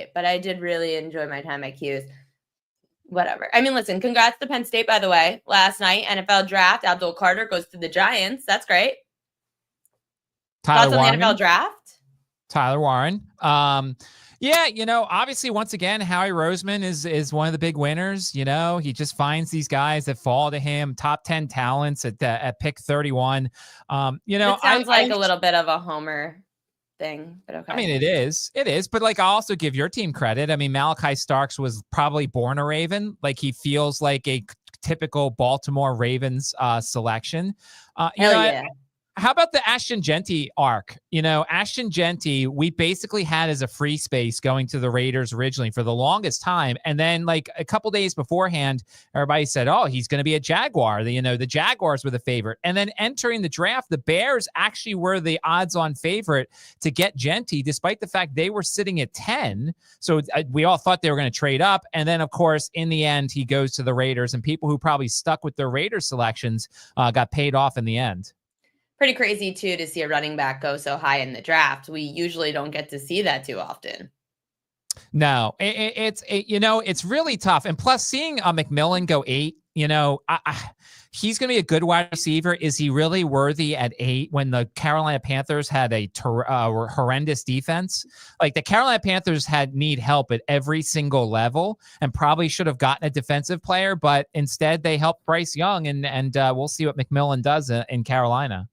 right. But I did really enjoy my time at Q's. Whatever. I mean, listen, congrats to Penn State, by the way. Last night, NFL draft, Abdul Carter goes to the Giants. That's great. Thoughts on the NFL draft? Tyler Warren. Yeah, obviously, once again, Howie Roseman is one of the big winners. He just finds these guys that fall to him, top 10 talents at pick 31. It sounds like a little bit of a homer thing, but okay. I mean, it is, but I also give your team credit. I mean, Malachi Starks was probably born a Raven. He feels like a typical Baltimore Ravens selection. Yeah. How about the Ashton Genty arc? Ashton Genty, we basically had as a free space going to the Raiders originally for the longest time. And then a couple days beforehand, everybody said, oh, he's going to be a Jaguar. The Jaguars were the favorite. And then entering the draft, the Bears actually were the odds-on favorite to get Genty, despite the fact they were sitting at 10. So we all thought they were going to trade up. And then, of course, in the end, he goes to the Raiders. And people who probably stuck with their Raiders selections got paid off in the end. Pretty crazy, too, to see a running back go so high in the draft. We usually don't get to see that too often. No, it's really tough. And plus, seeing McMillan go 8, he's going to be a good wide receiver. Is he really worthy at 8 when the Carolina Panthers had a horrendous defense? The Carolina Panthers need help at every single level and probably should have gotten a defensive player, but instead they helped Bryce Young, and we'll see what McMillan does in Carolina.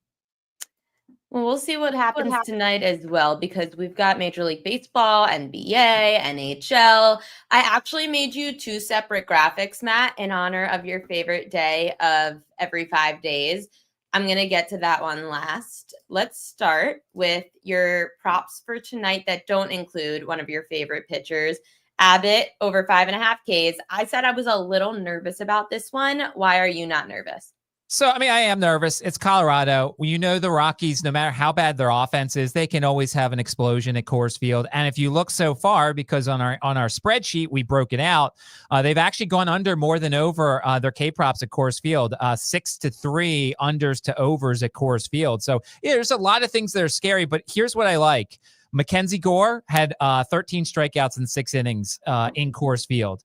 Well, we'll see what happens tonight as well, because we've got Major League Baseball, NBA, NHL. I actually made you 2 separate graphics, Matt, in honor of your favorite day of every 5 days. I'm going to get to that one last. Let's start with your props for tonight that don't include one of your favorite pitchers. Abbott over 5.5 Ks. I said I was a little nervous about this one. Why are you not nervous? So, I mean, I am nervous. It's Colorado. The Rockies, no matter how bad their offense is, they can always have an explosion at Coors Field. And if you look so far, because on our spreadsheet, we broke it out, they've actually gone under more than over their K-props at Coors Field, 6-3 unders to overs at Coors Field. So, yeah, there's a lot of things that are scary, but here's what I like. Mackenzie Gore had 13 strikeouts in 6 innings in Coors Field.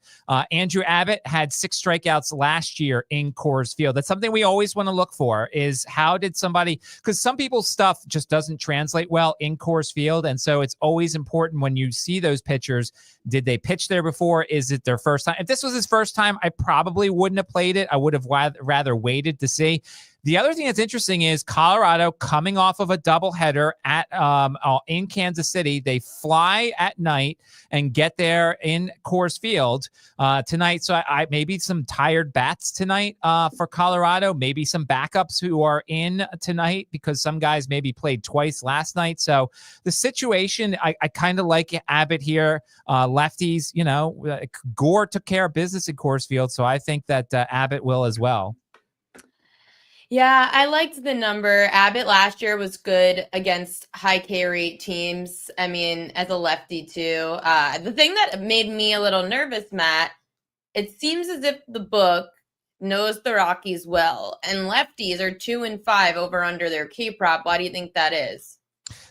Andrew Abbott had 6 strikeouts last year in Coors Field. That's something we always want to look for, is how did somebody, because some people's stuff just doesn't translate well in Coors Field. And so it's always important when you see those pitchers, did they pitch there before? Is it their first time? If this was his first time, I probably wouldn't have played it. I would have rather waited to see. The other thing that's interesting is Colorado coming off of a doubleheader in Kansas City. They fly at night and get there in Coors Field tonight. So I maybe some tired bats tonight for Colorado. Maybe some backups who are in tonight because some guys maybe played twice last night. So the situation, I kind of like Abbott here. Lefties, Gore took care of business in Coors Field. So I think that Abbott will as well. Yeah, I liked the number. Abbott last year was good against high K rate teams. I mean, as a lefty too. The thing that made me a little nervous, Matt, it seems as if the book knows the Rockies well, and lefties are 2-5 over under their K prop. Why do you think that is?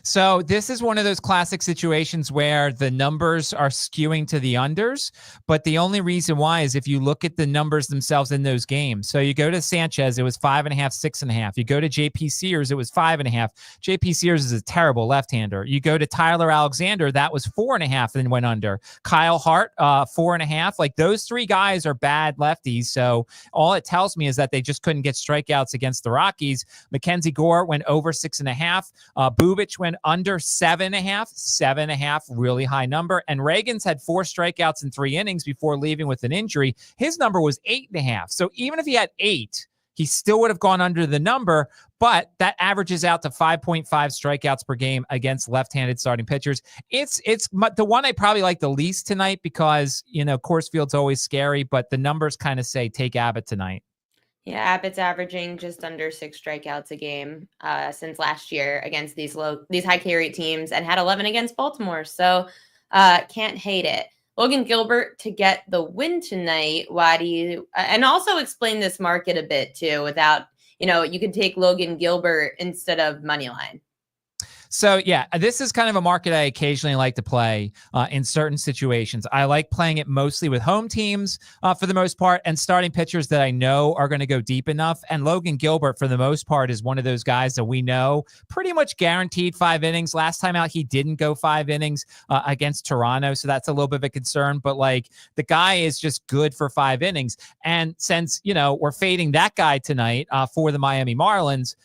So this is one of those classic situations where the numbers are skewing to the unders, but the only reason why is if you look at the numbers themselves in those games. So you go to Sanchez, it was 5.5, 6.5. You go to JP Sears, it was 5.5. JP Sears is a terrible left-hander. You go to Tyler Alexander, that was 4.5 and went under. Kyle Hart, 4.5. Like those 3 guys are bad lefties. So all it tells me is that they just couldn't get strikeouts against the Rockies. Mackenzie Gore went over 6.5. Bubich went under 7.5. 7.5, really high number. And Reagan's had 4 strikeouts in 3 innings before leaving with an injury. His number was 8.5. So even if he had 8, he still would have gone under the number, but that averages out to 5.5 strikeouts per game against left-handed starting pitchers. It's the one I probably like the least tonight because, Coors Field's always scary, but the numbers kind of say take Abbott tonight. Yeah, Abbott's averaging just under 6 strikeouts a game since last year against these high K rate teams, and had 11 against Baltimore. So can't hate it. Logan Gilbert to get the win tonight. Why do you and also explain this market a bit too without, you can take Logan Gilbert instead of Moneyline. So yeah, this is kind of a market I occasionally like to play in certain situations. I like playing it mostly with home teams for the most part, and starting pitchers that I know are going to go deep enough. And Logan Gilbert, for the most part, is one of those guys that we know pretty much guaranteed 5 innings. Last time out, he didn't go 5 innings against Toronto, so that's a little bit of a concern. But like, the guy is just good for 5 innings. And since, you know, we're fading that guy tonight for the Miami Marlins,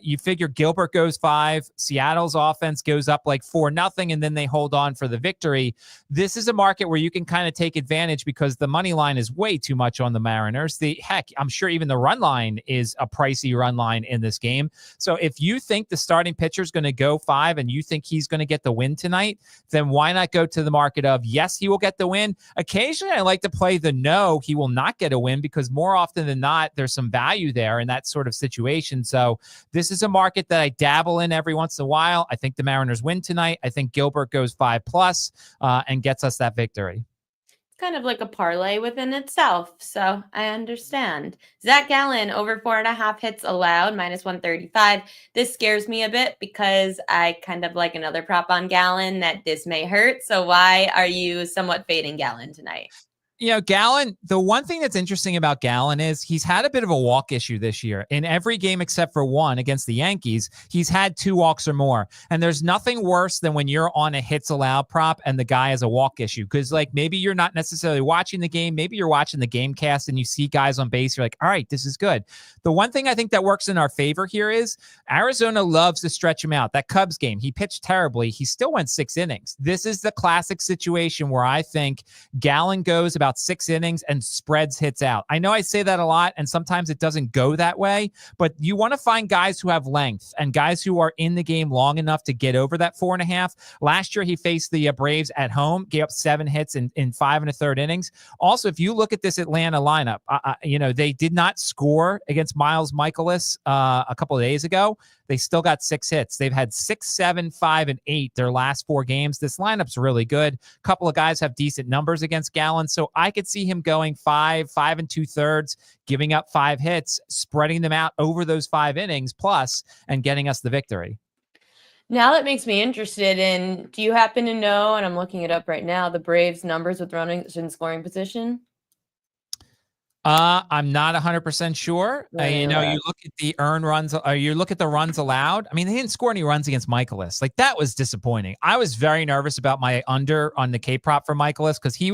you figure Gilbert goes 5, Seattle's offense goes up like 4-0, and then they hold on for the victory. This is a market where you can kind of take advantage because the money line is way too much on the Mariners. Heck, I'm sure even the run line is a pricey run line in this game. So if you think the starting pitcher is going to go 5 and you think he's going to get the win tonight, then why not go to the market of, yes, he will get the win. Occasionally, I like to play the no, he will not get a win, because more often than not, there's some value there in that sort of situation. So this is a market that I dabble in every once in a while. I think the Mariners win tonight. I think Gilbert goes 5+ and gets us that victory. It's kind of like a parlay within itself, so I understand. Zach Gallen over 4.5 hits allowed, -135. This scares me a bit because I kind of like another prop on Gallen that this may hurt. So why are you somewhat fading Gallen tonight? You know, Gallen, the one thing that's interesting about Gallen is he's had a bit of a walk issue this year. In every game except for one against the Yankees, he's had 2 walks or more. And there's nothing worse than when you're on a hits allowed prop and the guy has a walk issue. Because, like, maybe you're not necessarily watching the game. Maybe you're watching the game cast and you see guys on base. You're like, all right, this is good. The one thing I think that works in our favor here is Arizona loves to stretch him out. That Cubs game, he pitched terribly. He still went 6 innings. This is the classic situation where I think Gallen goes about 6 innings and spreads hits out. I know I say that a lot, and sometimes it doesn't go that way, but you want to find guys who have length and guys who are in the game long enough to get over that 4.5. Last year, he faced the Braves at home, gave up 7 hits in 5 1/3 innings. Also, if you look at this Atlanta lineup, you know, they did not score against Miles Michaelis a couple of days ago. They still got 6 hits. They've had 6, 7, 5, and 8 their last 4 games. This lineup's really good. A couple of guys have decent numbers against Gallen, so I could see him going 5, 5 2/3, giving up 5 hits, spreading them out over those 5 innings plus, and getting us the victory. Now that makes me interested in, do you happen to know, and I'm looking it up right now, the Braves numbers with runners in scoring position? I'm not 100% sure. You know, you look at the earned runs, or you look at the runs allowed. I mean, they didn't score any runs against Michaelis. Like, that was disappointing. I was very nervous about my under on the K prop for Michaelis because he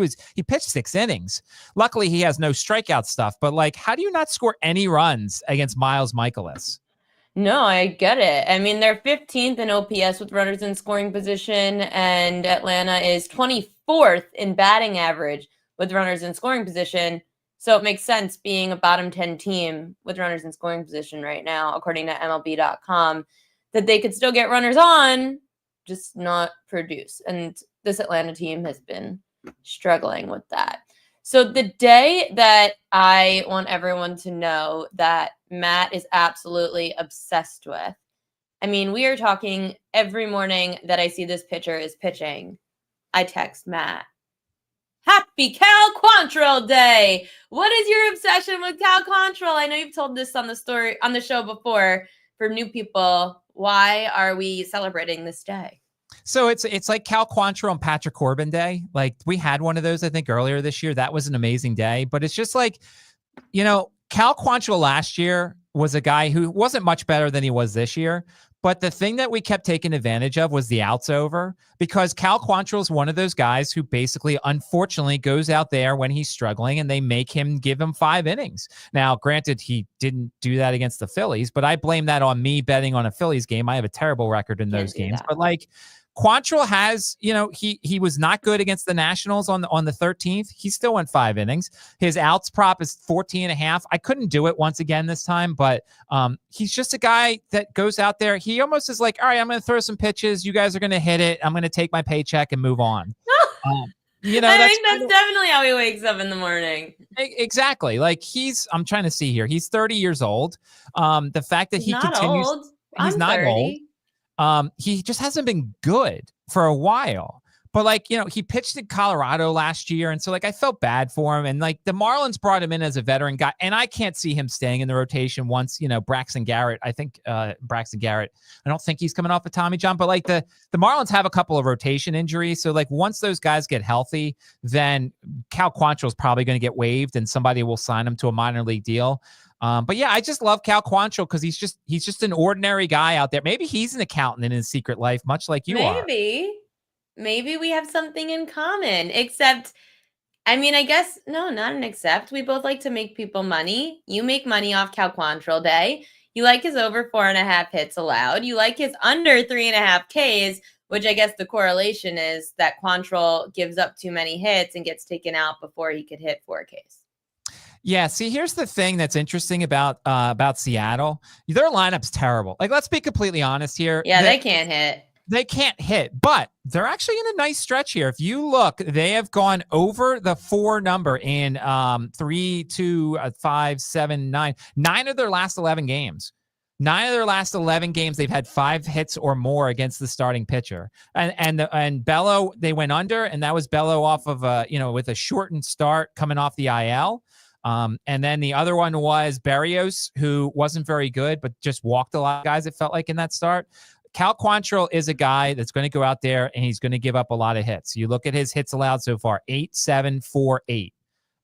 pitched 6 innings. Luckily, he has no strikeout stuff. But like, how do you not score any runs against Miles Michaelis? No, I get it. I mean, they're 15th in OPS with runners in scoring position, and Atlanta is 24th in batting average with runners in scoring position. So it makes sense, being a bottom 10 team with runners in scoring position right now, according to MLB.com, that they could still get runners on, just not produce. And this Atlanta team has been struggling with that. So the day that I want everyone to know that Matt is absolutely obsessed with, I mean, we are talking every morning that I see this pitcher is pitching, I text Matt, "Happy Cal Quantrill Day." What is your obsession with Cal Quantrill? I know you've told this on the show before. For new people, why are we celebrating this day? So it's like Cal Quantrill and Patrick Corbin Day. Like, we had one of those, I think, earlier this year. That was an amazing day. But it's just like, you know, Cal Quantrill last year was a guy who wasn't much better than he was this year. But the thing that we kept taking advantage of was the outs over, because Cal Quantrill is one of those guys who basically, unfortunately, goes out there when he's struggling and they make him give him 5 innings. Now, granted, he didn't do that against the Phillies, but I blame that on me betting on a Phillies game. I have a terrible record in those games. But like, Quantrill has, you know, he was not good against the Nationals on the 13th. He still went 5 innings. His outs prop is 14.5. I couldn't do it once again this time, but he's just a guy that goes out there. He almost is like, all right, I'm going to throw some pitches. You guys are going to hit it. I'm going to take my paycheck and move on. You know, I think that's definitely how he wakes up in the morning. Exactly. Like, I'm trying to see here. He's 30 years old. The fact that he continues, old. he's I'm not 30. old. He just hasn't been good for a while. But like, he pitched in Colorado last year. And so like, I felt bad for him. And like the Marlins brought him in as a veteran guy. And I can't see him staying in the rotation once, Braxton Garrett, I don't think he's coming off of Tommy John, but like the Marlins have a couple of rotation injuries. So like once those guys get healthy, then Cal Quantrill is probably going to get waived and somebody will sign him to a minor league deal. But yeah, I just love Cal Quantrill because he's just an ordinary guy out there. Maybe he's an accountant in his secret life, much like you are. Maybe we have something in common, except, I mean, I guess, no, not an except. We both like to make people money. You make money off Cal Quantrill Day. You like his over 4.5 hits allowed. You like his under 3.5 Ks, which I guess the correlation is that Quantrill gives up too many hits and gets taken out before he could hit 4 Ks. Yeah, see, here's the thing that's interesting about Seattle. Their lineup's terrible. Like, let's be completely honest here. Yeah, they can't hit. They can't hit, but they're actually in a nice stretch here. If you look, they have gone over the 4 number in 3, 2, 5, 7, 9. 9 of their last 11 games. 9 of their last 11 games, they've had 5 hits or more against the starting pitcher. And Bello, they went under, and that was Bello off of with a shortened start coming off the IL. And then the other one was Berrios, who wasn't very good, but just walked a lot of guys, it felt like, in that start. Cal Quantrill is a guy that's going to go out there and he's going to give up a lot of hits. You look at his hits allowed so far, 8, 7, 4, 8.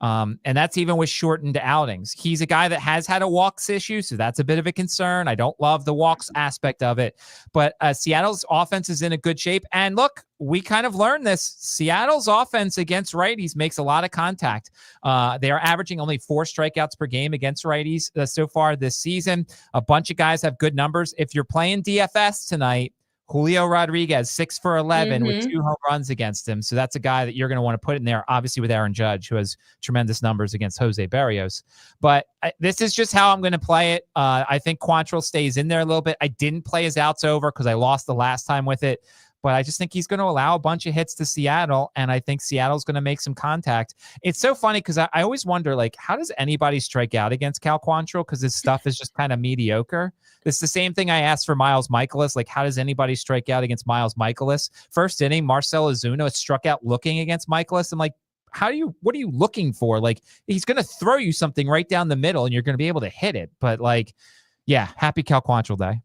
And that's even with shortened outings. He's a guy that has had a walks issue, so that's a bit of a concern. I don't love the walks aspect of it, but Seattle's offense is in a good shape. And look, we kind of learned this. Seattle's offense against righties makes a lot of contact. They are averaging only 4 strikeouts per game against righties so far this season. A bunch of guys have good numbers. If you're playing DFS tonight, Julio Rodriguez, 6 for 11 with 2 home runs against him. So that's a guy that you're going to want to put in there, obviously with Aaron Judge, who has tremendous numbers against Jose Berrios. But this is just how I'm going to play it. I think Quantrill stays in there a little bit. I didn't play his outs over because I lost the last time with it. But I just think he's going to allow a bunch of hits to Seattle, and I think Seattle's going to make some contact. It's so funny because I always wonder, like, how does anybody strike out against Cal Quantrill? Because his stuff is just kind of mediocre. It's the same thing I asked for Miles Michaelis. Like, how does anybody strike out against Miles Michaelis? First inning, Marcell Ozuna struck out looking against Michaelis. I'm like, what are you looking for? Like, he's going to throw you something right down the middle, and you're going to be able to hit it. But, like, yeah, happy Cal Quantrill Day.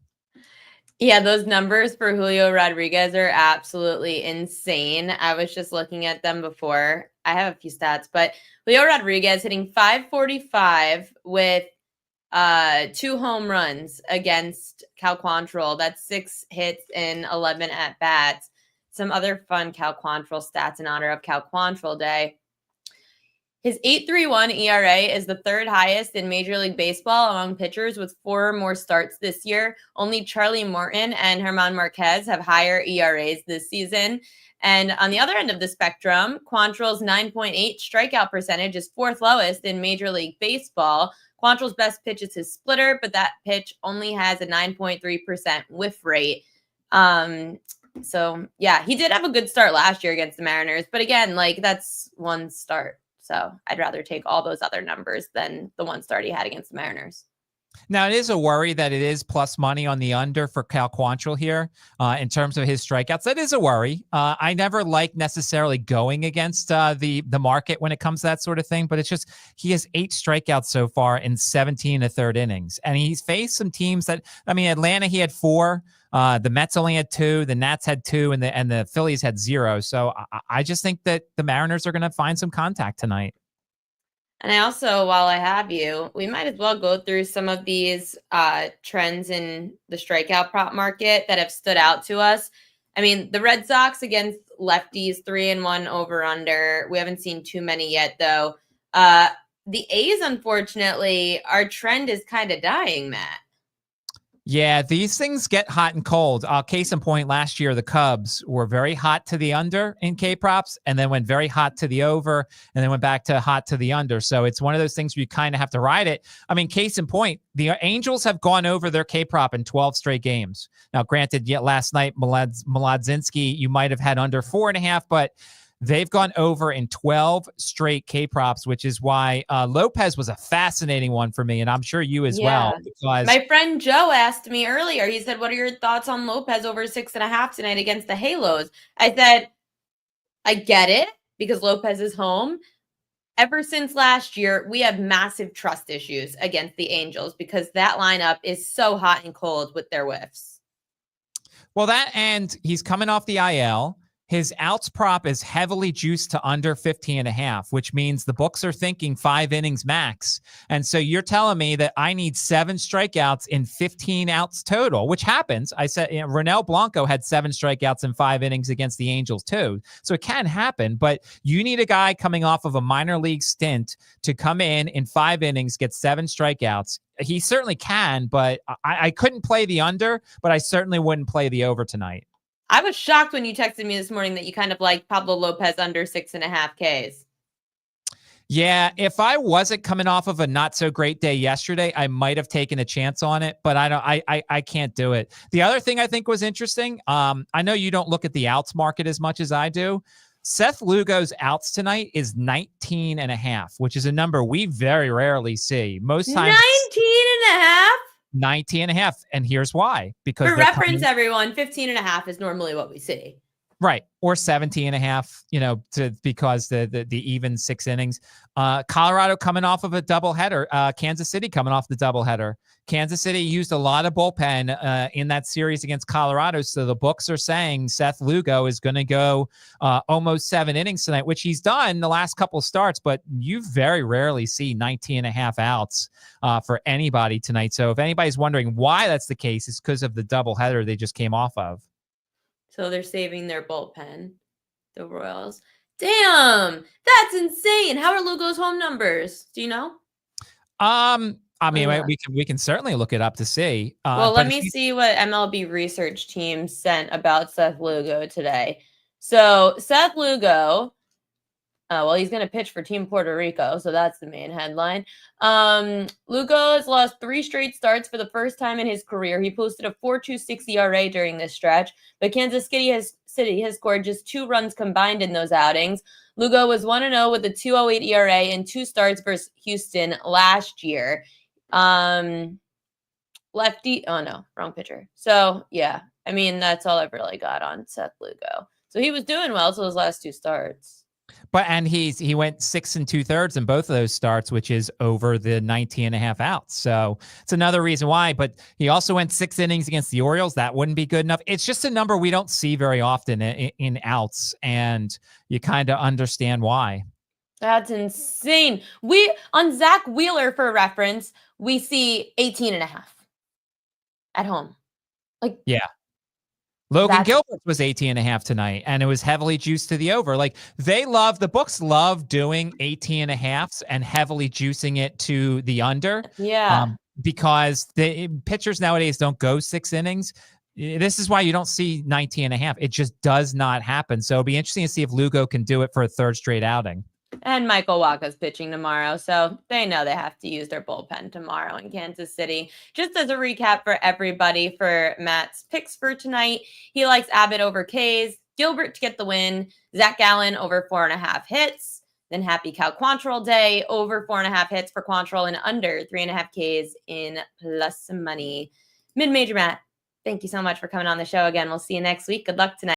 Yeah, those numbers for Julio Rodriguez are absolutely insane. I was just looking at them before. I have a few stats, but Julio Rodriguez hitting .545 with 2 home runs against Cal Quantrill. That's 6 hits and 11 at-bats. Some other fun Cal Quantrill stats in honor of Cal Quantrill Day. His 8.31 ERA is the 3rd highest in Major League Baseball among pitchers with 4 more starts this year. Only Charlie Morton and German Marquez have higher ERAs this season. And on the other end of the spectrum, Quantrill's 9.8 strikeout percentage is 4th lowest in Major League Baseball. Quantrill's best pitch is his splitter, but that pitch only has a 9.3% whiff rate. So, yeah, he did have a good start last year against the Mariners. But again, like, that's one start. So I'd rather take all those other numbers than the one start he had against the Mariners. Now, it is a worry that it is plus money on the under for Cal Quantrill here in terms of his strikeouts. That is a worry. I never like necessarily going against the market when it comes to that sort of thing, but it's just he has 8 strikeouts so far in 17 1/3 innings. And he's faced some teams that, I mean, Atlanta, he had 4. The Mets only had 2, the Nats had 2, and the Phillies had 0. So I just think that the Mariners are going to find some contact tonight. And I also, while I have you, we might as well go through some of these trends in the strikeout prop market that have stood out to us. I mean, the Red Sox against lefties, 3-1 over under. We haven't seen too many yet, though. The A's, unfortunately, our trend is kind of dying, Matt. Yeah, these things get hot and cold. Case in point, last year, the Cubs were very hot to the under in K-props and then went very hot to the over and then went back to hot to the under. So it's one of those things where you kind of have to ride it. I mean, case in point, the Angels have gone over their K-prop in 12 straight games. Now, granted, yet last night, Mlodzinski, you might have had under 4.5, but they've gone over in 12 straight K-props, which is why Lopez was a fascinating one for me, and I'm sure you as well. Because my friend Joe asked me earlier, he said, what are your thoughts on Lopez over 6.5 tonight against the Halos? I said, I get it because Lopez is home. Ever since last year, we have massive trust issues against the Angels because that lineup is so hot and cold with their whiffs. Well, and he's coming off the IL. His outs prop is heavily juiced to under 50.5, which means the books are thinking 5 innings max. And so you're telling me that I need 7 strikeouts in 15 outs total, which happens. I said, Ronel Blanco had 7 strikeouts in 5 innings against the Angels too. So it can happen, but you need a guy coming off of a minor league stint to come in 5 innings, get 7 strikeouts. He certainly can, but I couldn't play the under, but I certainly wouldn't play the over tonight. I was shocked when you texted me this morning that you kind of like Pablo Lopez under 6.5 Ks. Yeah, if I wasn't coming off of a not so great day yesterday, I might have taken a chance on it, but I can't do it. The other thing I think was interesting, I know you don't look at the outs market as much as I do. Seth Lugo's outs tonight is 19.5, which is a number we very rarely see. Most times 19.5? 19.5. And here's why. Because for reference, everyone, 15.5 is normally what we see. Right. Or 17.5, because the even 6 innings. Colorado coming off of a doubleheader. Kansas City coming off the doubleheader. Kansas City used a lot of bullpen in that series against Colorado. So the books are saying Seth Lugo is going to go almost 7 innings tonight, which he's done the last couple of starts, but you very rarely see 19.5 outs for anybody tonight. So if anybody's wondering why that's the case, it's because of the doubleheader they just came off of. So they're saving their bullpen, the Royals. Damn, that's insane. How are Lugo's home numbers? Do you know? I mean, we can certainly look it up to see. Well, let me see what MLB research team sent about Seth Lugo today. So Seth Lugo, well, he's going to pitch for Team Puerto Rico, so that's the main headline. Lugo has lost 3 straight starts for the first time in his career. He posted a 4.26 ERA during this stretch, but Kansas City has scored just 2 runs combined in those outings. Lugo was 1-0 with a 2.08 ERA in 2 starts versus Houston last year. Lefty, oh no, wrong pitcher. So yeah, I mean, that's all I've really got on Seth Lugo. So he was doing well till his last 2 starts. And he went 6 2/3 in both of those starts, which is over the 19.5 outs. So it's another reason why. But he also went 6 innings against the Orioles. That wouldn't be good enough. It's just a number we don't see very often in outs, and you kind of understand why. That's insane. On Zach Wheeler, for reference, we see 18.5 at home. Like, yeah. Logan Gilbert was 18.5 tonight, and it was heavily juiced to the over. Like, the books love doing 18.5s and heavily juicing it to the under. Yeah. Because the pitchers nowadays don't go 6 innings. This is why you don't see 19.5. It just does not happen. So it'll be interesting to see if Lugo can do it for a 3rd straight outing. And Michael Wacha's pitching tomorrow, so they know they have to use their bullpen tomorrow in Kansas City. Just as a recap for everybody for Matt's picks for tonight, he likes Abbott over K's, Gilbert to get the win, Zach Gallen over 4.5 hits, then happy Cal Quantrill day, over 4.5 hits for Quantrill and under 3.5 Ks in plus money. Mid-Major Matt, thank you so much for coming on the show again. We'll see you next week. Good luck tonight.